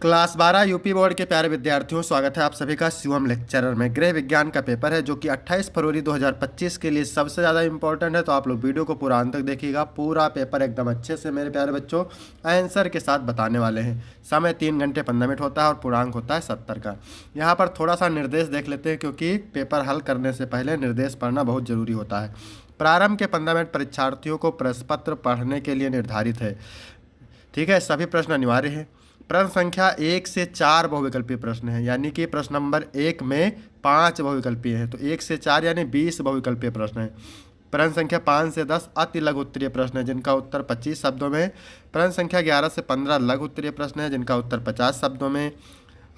Class 12 UP board के प्यारे विद्यार्थियों, स्वागत है आप सभी का शिवम लेक्चरर में। गृह विज्ञान का पेपर है जो कि 28 फरवरी 2025 के लिए सबसे ज़्यादा इंपॉर्टेंट है, तो आप लोग वीडियो को पूरा अंत तक देखिएगा। पूरा पेपर एकदम अच्छे से मेरे प्यारे बच्चों आंसर के साथ बताने वाले हैं। समय 3 घंटे 15 मिनट होता है और पूर्णांक होता है 70 का। यहाँ पर थोड़ा सा निर्देश देख लेते हैं, क्योंकि पेपर हल करने से पहले निर्देश पढ़ना बहुत ज़रूरी होता है। प्रारंभ के 15 मिनट परीक्षार्थियों को प्रश्न पत्र पढ़ने के लिए निर्धारित है। ठीक है, सभी प्रश्न अनिवार्य हैं। प्रश्न संख्या 1 से 4 बहुविकल्पीय प्रश्न हैं, यानी कि प्रश्न नंबर 1 में 5 बहुविकल्पीय हैं, तो 1 से 4 यानी 20 बहुविकल्पीय प्रश्न हैं। प्रश्न संख्या 5 से 10 अति लघु उत्तरीय प्रश्न है, जिनका उत्तर 25 शब्दों में। प्रश्न संख्या 11 से 15 लघु उत्तरीय प्रश्न है, जिनका उत्तर 50 शब्दों में।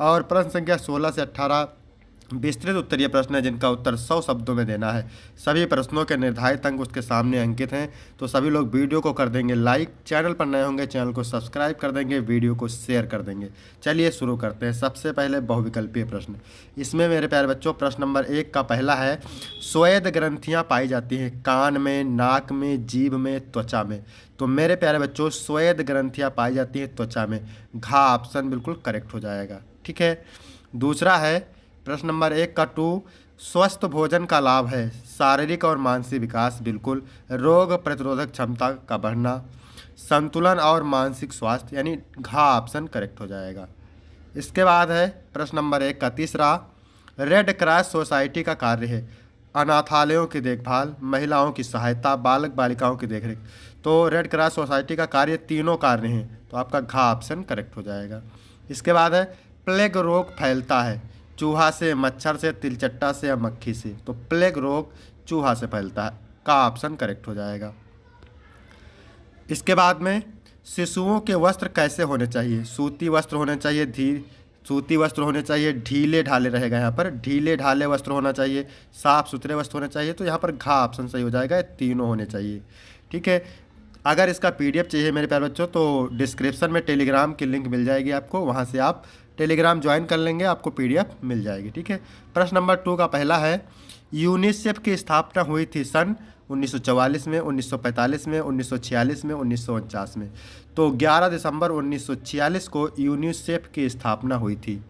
और प्रश्न संख्या 16 से 18 विस्तृत उत्तरीय प्रश्न है, जिनका उत्तर 100 शब्दों में देना है। सभी प्रश्नों के निर्धारित अंक उसके सामने अंकित हैं। तो सभी लोग वीडियो को कर देंगे लाइक, चैनल पर नए होंगे चैनल को सब्सक्राइब कर देंगे, वीडियो को शेयर कर देंगे। चलिए शुरू करते हैं। सबसे पहले बहुविकल्पीय प्रश्न। इसमें मेरे प्यारे बच्चों प्रश्न नंबर 1 का पहला है, स्वेद ग्रंथियाँ पाई जाती हैं कान में, नाक में, जीभ में, त्वचा में। तो मेरे प्यारे बच्चों स्वेद ग्रंथियाँ पाई जाती हैं त्वचा में। घ ऑप्शन बिल्कुल करेक्ट हो जाएगा। ठीक है, दूसरा है प्रश्न नंबर 1 का 2, स्वस्थ भोजन का लाभ है शारीरिक और मानसिक विकास, बिल्कुल। रोग प्रतिरोधक क्षमता का बढ़ना, संतुलन और मानसिक स्वास्थ्य, यानी घ ऑप्शन करेक्ट हो जाएगा। इसके बाद है प्रश्न नंबर 1 का तीसरा, रेड क्रॉस सोसाइटी का कार्य है अनाथालयों की देखभाल, महिलाओं की सहायता, बालक बालिकाओं की देखरेख। तो रेड क्रॉस सोसाइटी का कार्य तीनों कार्य हैं, तो आपका घ ऑप्शन करेक्ट हो जाएगा। इसके बाद है प्लेग रोग फैलता है चूहा से, मच्छर से, तिलचट्टा से या मक्खी से। तो प्लेग रोग चूहा से फैलता है, का ऑप्शन करेक्ट हो जाएगा। इसके बाद में शिशुओं के वस्त्र कैसे होने चाहिए? सूती वस्त्र होने चाहिए, सूती वस्त्र होने चाहिए, ढीले ढाले रहेगा यहाँ पर, ढीले ढाले वस्त्र होना चाहिए, साफ सुथरे वस्त्र होने चाहिए। तो यहाँ पर घ ऑप्शन सही हो जाएगा, तीनों होने चाहिए। ठीक है, अगर इसका PDF चाहिए मेरे प्यारे बच्चों तो डिस्क्रिप्शन में टेलीग्राम की लिंक मिल जाएगी आपको, वहाँ से आप टेलीग्राम ज्वाइन कर लेंगे, आपको PDF मिल जाएगी। ठीक है, प्रश्न नंबर 2 का पहला है, यूनिसेफ की स्थापना हुई थी सन 1944 में, 1945 में, 1946 में, 1949 में। तो 11 दिसंबर 1946 को यूनिसेफ की स्थापना हुई थी।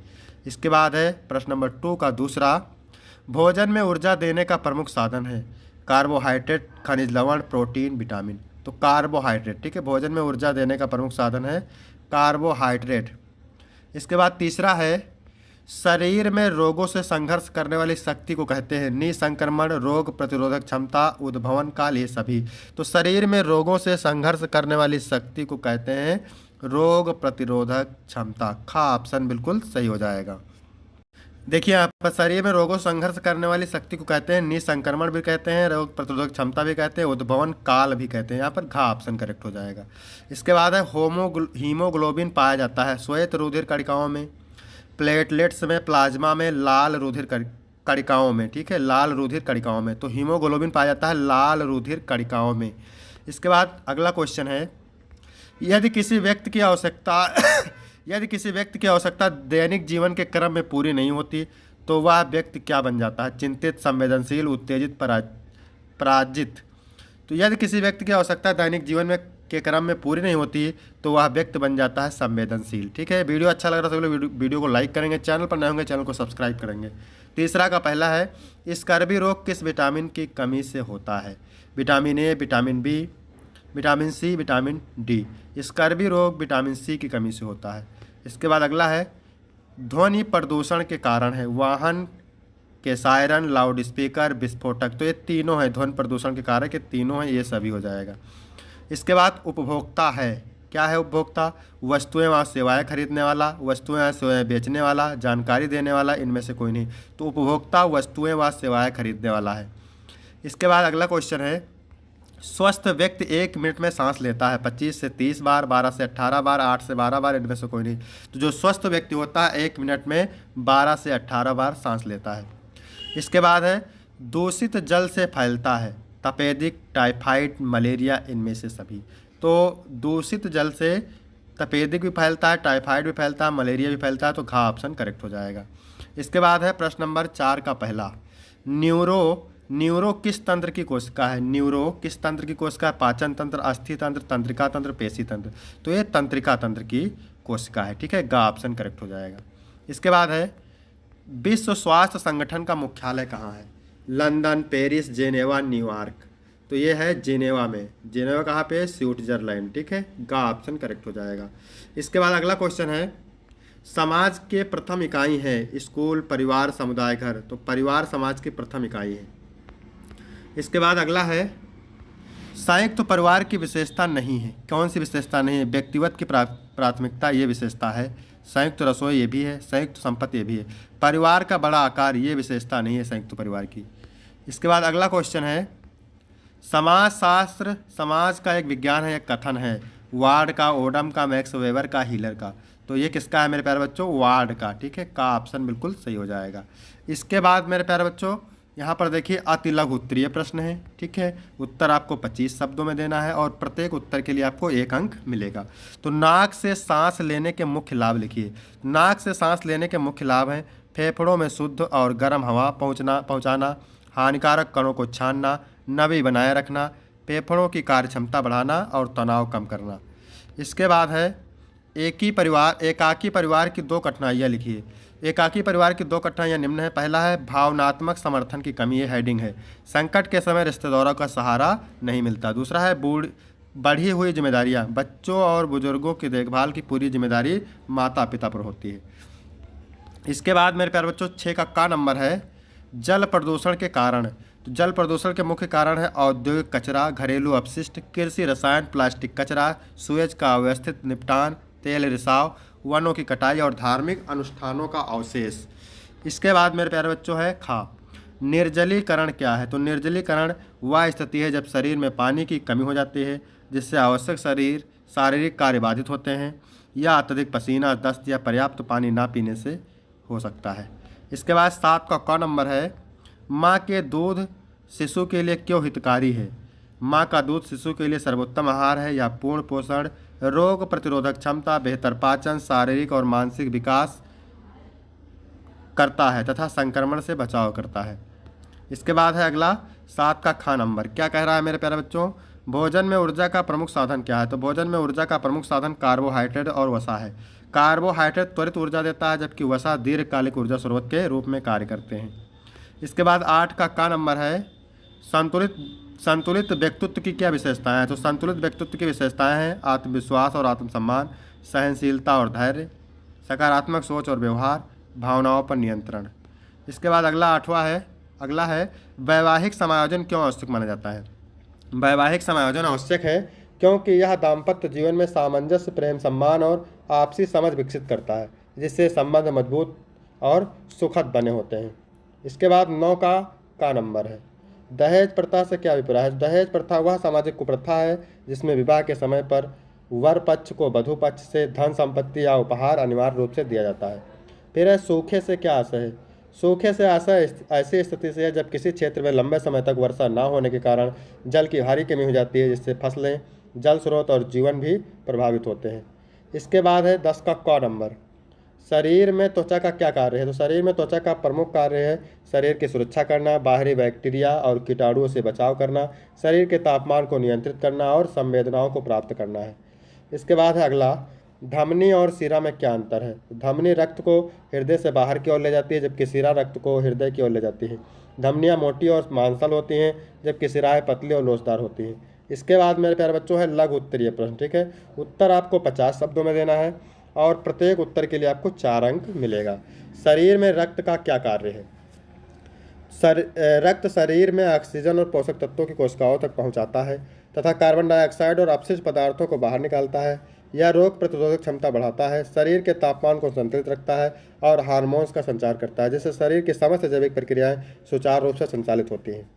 इसके बाद है प्रश्न नंबर 2 का दूसरा, भोजन में ऊर्जा देने का प्रमुख साधन है कार्बोहाइड्रेट, खनिज लवण, प्रोटीन, विटामिन। तो कार्बोहाइड्रेट, ठीक है, भोजन में ऊर्जा देने का प्रमुख साधन है कार्बोहाइड्रेट। इसके बाद तीसरा है, शरीर में रोगों से संघर्ष करने वाली शक्ति को कहते हैं निसंक्रमण, रोग प्रतिरोधक क्षमता, उद्भवन काल, ये सभी। तो शरीर में रोगों से संघर्ष करने वाली शक्ति को कहते हैं रोग प्रतिरोधक क्षमता। ख ऑप्शन बिल्कुल सही हो जाएगा। देखिए यहाँ पर शरीर में रोगों से संघर्ष करने वाली शक्ति को कहते हैं निसंक्रमण भी कहते हैं, रोग प्रतिरोधक क्षमता भी कहते हैं, उद्भवन काल भी कहते हैं। यहाँ पर घ ऑप्शन करेक्ट हो जाएगा। इसके बाद है हीमोग्लोबिन पाया जाता है श्वेत रुधिर कणिकाओं में, प्लेटलेट्स में, प्लाज्मा में, लाल रुधिर कणिकाओं में। ठीक है, लाल रुधिर कणिकाओं में। तो हीमोग्लोबिन पाया जाता है लाल रुधिर कणिकाओं में। इसके बाद अगला क्वेश्चन है, यदि किसी व्यक्ति की आवश्यकता दैनिक जीवन के क्रम में पूरी नहीं होती तो वह व्यक्ति क्या बन जाता है? चिंतित, संवेदनशील, उत्तेजित, पराजित। तो यदि किसी व्यक्ति की आवश्यकता दैनिक जीवन में के क्रम में पूरी नहीं होती तो वह व्यक्ति बन जाता है संवेदनशील। ठीक है, वीडियो अच्छा लग रहा है तो वीडियो को लाइक करेंगे, चैनल पर नए होंगे चैनल को सब्सक्राइब करेंगे। तीसरा का पहला है, स्कर्वी रोग किस विटामिन की कमी से होता है? Vitamin A, vitamin B, vitamin C, vitamin D. Scurvy रोग विटामिन सी की कमी से होता है। इसके बाद अगला है, ध्वनि प्रदूषण के कारण है वाहन के सायरन, लाउड स्पीकर, विस्फोटक। तो ये तीनों हैं ध्वनि प्रदूषण के कारण के, तीनों हैं, ये सभी हो जाएगा। इसके बाद उपभोक्ता है, क्या है उपभोक्ता? वस्तुएं व सेवाएं खरीदने वाला, वस्तुएं व सेवाएं बेचने वाला, जानकारी देने वाला, इनमें से कोई नहीं। तो उपभोक्ता वस्तुएं व सेवाएं खरीदने वाला है। इसके बाद अगला क्वेश्चन है, स्वस्थ व्यक्ति 1 मिनट में सांस लेता है 25 से 30 बार, 12 से 18 बार, 8 से 12 बार, इनमें से कोई नहीं। तो जो स्वस्थ व्यक्ति होता है 1 मिनट में 12 से 18 बार सांस लेता है। इसके बाद है, दूषित जल से फैलता है तपेदिक, टाइफाइड, मलेरिया, इनमें से सभी। तो दूषित जल से तपेदिक भी फैलता है, टाइफाइड भी फैलता है, मलेरिया भी फैलता है। तो घ ऑप्शन करेक्ट हो जाएगा। इसके बाद है प्रश्न नंबर 4 का पहला, न्यूरो किस तंत्र की कोशिका है? न्यूरो किस तंत्र की कोशिका है? पाचन तंत्र, अस्थि तंत्र, तंत्रिका तंत्र, पेशी तंत्र। तो ये तंत्रिका तंत्र की कोशिका है। ठीक है, गा ऑप्शन करेक्ट हो जाएगा। इसके बाद है विश्व स्वास्थ्य संगठन का मुख्यालय कहाँ है? London, Paris, Geneva, New York. तो ये है जेनेवा में। जेनेवा कहाँ पे है? स्विट्जरलैंड। ठीक है, गा ऑप्शन करेक्ट हो जाएगा। इसके बाद अगला क्वेश्चन है समाज के प्रथम इकाई है स्कूल, परिवार, समुदाय, घर। तो परिवार समाज की प्रथम इकाई है। इसके बाद अगला है संयुक्त परिवार की विशेषता नहीं है। कौन सी विशेषता नहीं है? व्यक्तिगत की प्राथमिकता ये विशेषता है। संयुक्त रसोई ये भी है। संयुक्त संपत्ति ये भी है। परिवार का बड़ा आकार ये विशेषता नहीं है संयुक्त परिवार की। इसके बाद अगला क्वेश्चन है समाज शास्त्र समाज का एक विज्ञान है, एक कथन है। वार्ड का, ओडम का, मैक्स वेबर का, हीलर का। तो ये किसका है मेरे प्यारे बच्चों? वार्ड का। ठीक है, का ऑप्शन बिल्कुल सही हो जाएगा। इसके बाद मेरे प्यारे बच्चों यहाँ पर देखिए अति लघु उत्तरीय प्रश्न है। ठीक है, उत्तर आपको 25 शब्दों में देना है और प्रत्येक उत्तर के लिए आपको 1 अंक मिलेगा। तो नाक से सांस लेने के मुख्य लाभ लिखिए। नाक से सांस लेने के मुख्य लाभ हैं फेफड़ों में शुद्ध और गर्म हवा पहुँचाना, हानिकारक कणों को छानना, नमी बनाए रखना, फेफड़ों की कार्यक्षमता बढ़ाना और तनाव कम करना। इसके बाद है एकाकी परिवार की 2 कठिनाइयाँ लिखिए। एकाकी परिवार की 2 कठिनाइयाँ निम्न है। पहला है भावनात्मक समर्थन की कमी, ये हेडिंग है। संकट के समय रिश्तेदारों का सहारा नहीं मिलता। दूसरा है बढ़ी हुई जिम्मेदारियाँ, बच्चों और बुजुर्गों की देखभाल की पूरी जिम्मेदारी माता पिता पर होती है। इसके बाद मेरे प्यारे बच्चों 6 का नंबर है जल प्रदूषण के कारण। तो जल प्रदूषण के मुख्य कारण है औद्योगिक कचरा, घरेलू अपशिष्ट, कृषि रसायन, प्लास्टिक कचरा, सूएज का अव्यवस्थित निपटान, तेल रिसाव, वनों की कटाई और धार्मिक अनुष्ठानों का अवशेष। इसके बाद मेरे प्यारे बच्चों है खा निर्जलीकरण क्या है? तो निर्जलीकरण वह स्थिति है जब शरीर में पानी की कमी हो जाती है जिससे आवश्यक शारीरिक कार्य बाधित होते हैं या अत्यधिक पसीना, दस्त या पर्याप्त पानी ना पीने से हो सकता है। इसके बाद 7 का क नंबर है माँ के दूध शिशु के लिए क्यों हितकारी है? माँ का दूध शिशु के लिए सर्वोत्तम आहार है या पूर्ण पोषण, रोग प्रतिरोधक क्षमता, बेहतर पाचन, शारीरिक और मानसिक विकास करता है तथा संक्रमण से बचाव करता है। इसके बाद है अगला 7 का ख नंबर। क्या कह रहा है मेरे प्यारे बच्चों? भोजन में ऊर्जा का प्रमुख साधन क्या है? तो भोजन में ऊर्जा का प्रमुख साधन कार्बोहाइड्रेट और वसा है। कार्बोहाइड्रेट त्वरित ऊर्जा देता है जबकि वसा दीर्घकालिक ऊर्जा स्रोत के रूप में कार्य करते हैं। इसके बाद 8 का नंबर है संतुलित व्यक्तित्व की क्या विशेषताएं हैं? तो संतुलित व्यक्तित्व की विशेषताएं हैं आत्मविश्वास और आत्मसम्मान, सहनशीलता और धैर्य, सकारात्मक सोच और व्यवहार, भावनाओं पर नियंत्रण। इसके बाद अगला है वैवाहिक समायोजन क्यों आवश्यक माना जाता है? वैवाहिक समायोजन आवश्यक है क्योंकि यह दाम्पत्य जीवन में सामंजस्य, प्रेम, सम्मान और आपसी समझ विकसित करता है जिससे संबंध मजबूत और सुखद बने होते हैं। इसके बाद 9 का नंबर है दहेज प्रथा से क्या अभिप्राय है? दहेज प्रथा वह सामाजिक कुप्रथा है जिसमें विवाह के समय पर वर पक्ष को वधु पक्ष से धन संपत्ति या उपहार अनिवार्य रूप से दिया जाता है। फिर है सूखे से क्या आशय है? सूखे से आशय ऐसी स्थिति से है जब किसी क्षेत्र में लंबे समय तक वर्षा न होने के कारण जल की भारी कमी हो जाती है जिससे फसलें, जल स्रोत और जीवन भी प्रभावित होते हैं। इसके बाद है 10 का क नंबर शरीर में त्वचा का क्या कार्य है? तो शरीर में त्वचा का प्रमुख कार्य है शरीर की सुरक्षा करना, बाहरी बैक्टीरिया और कीटाणुओं से बचाव करना, शरीर के तापमान को नियंत्रित करना और संवेदनाओं को प्राप्त करना है। इसके बाद है अगला धमनी और शिरा में क्या अंतर है? धमनी रक्त को हृदय से बाहर की ओर ले जाती है जबकि शिरा रक्त को हृदय की ओर ले जाती है। धमनियाँ मोटी और मांसल होती हैं जबकि शिराएँ पतली और लोचदार होती हैं। इसके बाद मेरे प्यारे बच्चों है लघु उत्तरीय प्रश्न। ठीक है, उत्तर आपको 50 शब्दों में देना है और प्रत्येक उत्तर के लिए आपको 4 अंक मिलेगा। शरीर में रक्त का क्या कार्य है? रक्त शरीर में ऑक्सीजन और पोषक तत्वों की कोशिकाओं तक पहुंचाता है तथा कार्बन डाइऑक्साइड और अपशिष्ट पदार्थों को बाहर निकालता है। यह रोग प्रतिरोधक क्षमता बढ़ाता है, शरीर के तापमान को संतुलित रखता है और हार्मोन्स का संचार करता है जिससे शरीर की समस्त जैविक प्रक्रियाएं सुचारू रूप से संचालित होती हैं।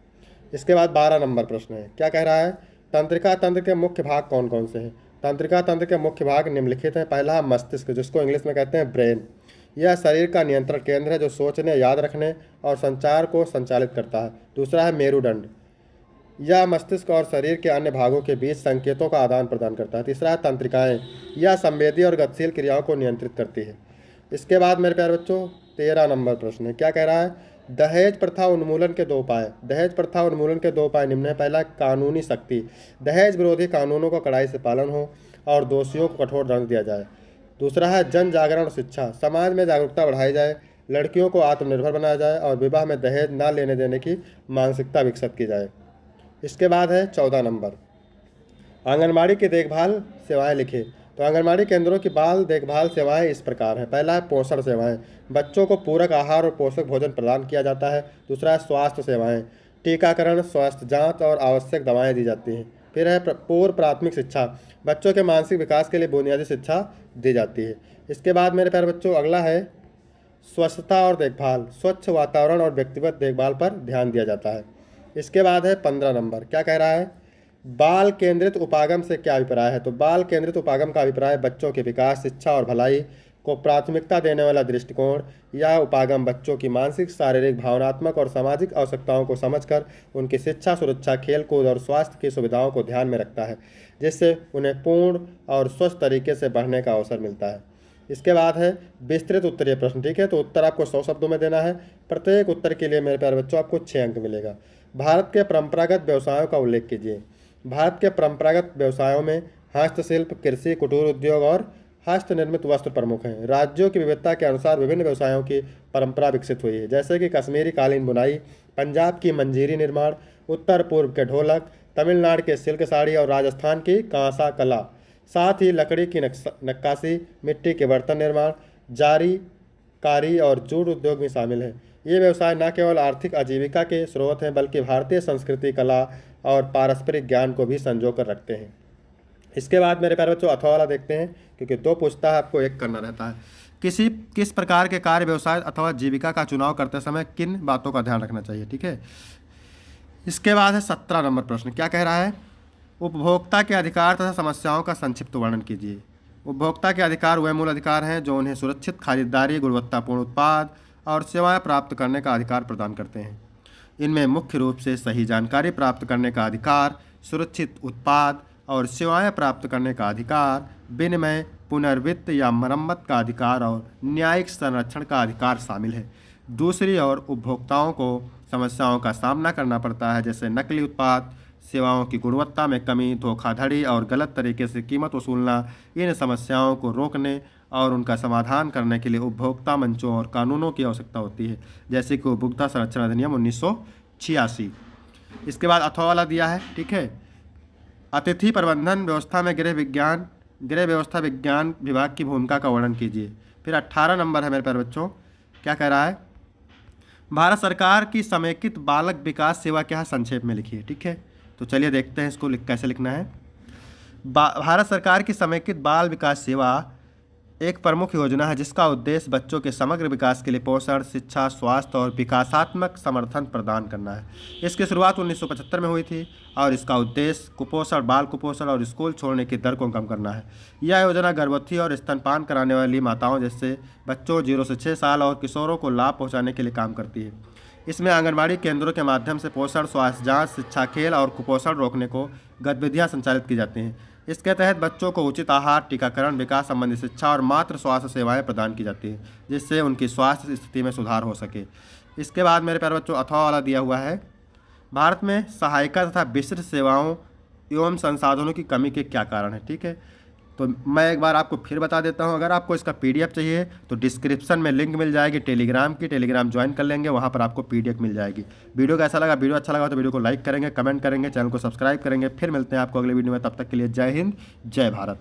इसके बाद 12 नंबर प्रश्न है। क्या कह रहा है? तंत्रिका तंत्र के मुख्य भाग कौन कौन से हैं? तंत्रिका तंत्र के मुख्य भाग निम्नलिखित हैं। पहला है मस्तिष्क जिसको इंग्लिश में कहते हैं ब्रेन। यह शरीर का नियंत्रण केंद्र है जो सोचने, याद रखने और संचार को संचालित करता है। दूसरा है मेरुदंड। यह मस्तिष्क और शरीर के अन्य भागों के बीच संकेतों का आदान प्रदान करता है। तीसरा है तंत्रिकाएँ। यह संवेदी और गतिशील क्रियाओं को नियंत्रित करती है। इसके बाद मेरे प्यारे बच्चों 13 नंबर प्रश्न है। क्या कह रहा है? दहेज प्रथा उन्मूलन के 2 उपाय। दहेज प्रथा उन्मूलन के 2 उपाय निम्न है। पहला कानूनी सख्ती। दहेज विरोधी कानूनों का कड़ाई से पालन हो और दोषियों को कठोर दंड दिया जाए। दूसरा है जन जागरण और शिक्षा, समाज में जागरूकता बढ़ाई जाए, लड़कियों को आत्मनिर्भर बनाया जाए और विवाह में दहेज ना लेने देने की मानसिकता विकसित की जाए। इसके बाद है 14 नंबर, आंगनबाड़ी की देखभाल सेवाएं लिखें। तो आंगनबाड़ी केंद्रों की बाल देखभाल सेवाएं इस प्रकार है। पहला है पोषण सेवाएं, बच्चों को पूरक आहार और पोषक भोजन प्रदान किया जाता है। दूसरा है स्वास्थ्य सेवाएं, टीकाकरण, स्वास्थ्य जांच और आवश्यक दवाएं दी जाती हैं। फिर है पूर्व प्राथमिक शिक्षा, बच्चों के मानसिक विकास के लिए बुनियादी शिक्षा दी जाती है। इसके बाद मेरे प्यारे बच्चों अगला है स्वच्छता और देखभाल, स्वच्छ वातावरण और व्यक्तिगत देखभाल पर ध्यान दिया जाता है। इसके बाद है 15 नंबर, क्या कह रहा है, बाल केंद्रित उपागम से क्या अभिप्राय है। तो बाल केंद्रित उपागम का अभिप्राय बच्चों के विकास, शिक्षा और भलाई को प्राथमिकता देने वाला दृष्टिकोण। यह उपागम बच्चों की मानसिक, शारीरिक, भावनात्मक और सामाजिक आवश्यकताओं को समझकर उनकी शिक्षा, सुरक्षा, खेलकूद और स्वास्थ्य की सुविधाओं को ध्यान में रखता है, जिससे उन्हें पूर्ण और स्वस्थ तरीके से बढ़ने का अवसर मिलता है। इसके बाद है विस्तृत उत्तरीय प्रश्न, ठीक है। तो उत्तर आपको 100 शब्दों में देना है। प्रत्येक उत्तर के लिए मेरे प्यारे बच्चों आपको 6 अंक मिलेगा। भारत के परंपरागत व्यवसायों का उल्लेख कीजिए। भारत के परंपरागत व्यवसायों में हस्तशिल्प, कृषि, कुटीर उद्योग और हस्त निर्मित वस्त्र प्रमुख हैं। राज्यों की विविधता के अनुसार विभिन्न व्यवसायों की परंपरा विकसित हुई है, जैसे कि कश्मीरी कालीन बुनाई, पंजाब की मंजीरी निर्माण, उत्तर पूर्व के ढोलक, तमिलनाडु के सिल्क साड़ी और राजस्थान की कांसा कला। साथ ही लकड़ी की नक्काशी, मिट्टी के बर्तन निर्माण, जारी कारी और जूट उद्योग भी शामिल हैं। ये व्यवसाय न केवल आर्थिक आजीविका के स्रोत हैं, बल्कि भारतीय संस्कृति, कला और पारस्परिक ज्ञान को भी संजो कर रखते हैं। इसके बाद मेरे प्यारे बच्चों अथवा वाला देखते हैं, क्योंकि 2 पूछता है, आपको 1 करना रहता है। किस प्रकार के कार्य, व्यवसाय अथवा जीविका का चुनाव करते समय किन बातों का ध्यान रखना चाहिए, ठीक है। इसके बाद है 17 नंबर प्रश्न, क्या कह रहा है, उपभोक्ता के अधिकार तथा समस्याओं का संक्षिप्त वर्णन कीजिए। उपभोक्ता के अधिकार वह मूल अधिकार हैं जो उन्हें सुरक्षित खरीदारी, गुणवत्तापूर्ण उत्पाद और सेवाएं प्राप्त करने का अधिकार प्रदान करते हैं। इनमें मुख्य रूप से सही जानकारी प्राप्त करने का अधिकार, सुरक्षित उत्पाद और सेवाएं प्राप्त करने का अधिकार, विनिमय, पुनर्वित्त या मरम्मत का अधिकार और न्यायिक संरक्षण का अधिकार शामिल है। दूसरी ओर उपभोक्ताओं को समस्याओं का सामना करना पड़ता है, जैसे नकली उत्पाद, सेवाओं की गुणवत्ता में कमी, धोखाधड़ी और गलत तरीके से कीमत वसूलना। इन समस्याओं को रोकने और उनका समाधान करने के लिए उपभोक्ता मंचों और कानूनों की आवश्यकता होती है, जैसे कि उपभोक्ता संरक्षण अधिनियम 1986। इसके बाद अथवा वाला दिया है, ठीक है। अतिथि प्रबंधन व्यवस्था में गृह व्यवस्था विज्ञान विभाग की भूमिका का वर्णन कीजिए। फिर 18 नंबर है मेरे प्यारे बच्चों, क्या कह रहा है, भारत सरकार की समेकित बालक विकास सेवा क्या है, संक्षेप में लिखिए, ठीक है। तो चलिए देखते हैं इसको कैसे लिखना है। भारत सरकार की समेकित बाल विकास सेवा एक प्रमुख योजना है जिसका उद्देश्य बच्चों के समग्र विकास के लिए पोषण, शिक्षा, स्वास्थ्य और विकासात्मक समर्थन प्रदान करना है। इसकी शुरुआत 1975 में हुई थी और इसका उद्देश्य कुपोषण, बाल कुपोषण और स्कूल छोड़ने की दर को कम करना है। यह योजना गर्भवती और स्तनपान कराने वाली माताओं जैसे बच्चों 0 से 6 साल और किशोरों को लाभ पहुँचाने के लिए काम करती है। इसमें आंगनबाड़ी केंद्रों के माध्यम से पोषण, स्वास्थ्य जांच, शिक्षा, खेल और कुपोषण रोकने को गतिविधियां संचालित की जाती हैं। इसके तहत बच्चों को उचित आहार, टीकाकरण, विकास संबंधी शिक्षा और मातृ स्वास्थ्य सेवाएं प्रदान की जाती हैं, जिससे उनकी स्वास्थ्य स्थिति में सुधार हो सके। इसके बाद मेरे प्यारे बच्चों अथवा वाला दिया हुआ है, भारत में सहायिका तथा विशिष्ट सेवाओं एवं संसाधनों की कमी के क्या कारण है, ठीक है। तो मैं एक बार आपको फिर बता देता हूं, अगर आपको इसका PDF चाहिए तो डिस्क्रिप्शन में लिंक मिल जाएगी टेलीग्राम की, टेलीग्राम ज्वाइन कर लेंगे, वहां पर आपको PDF मिल जाएगी। वीडियो कैसा लगा, वीडियो अच्छा लगा तो वीडियो को लाइक करेंगे, कमेंट करेंगे, चैनल को सब्सक्राइब करेंगे। फिर मिलते हैं आपको अगले वीडियो में, तब तक के लिए जय हिंद, जय भारत।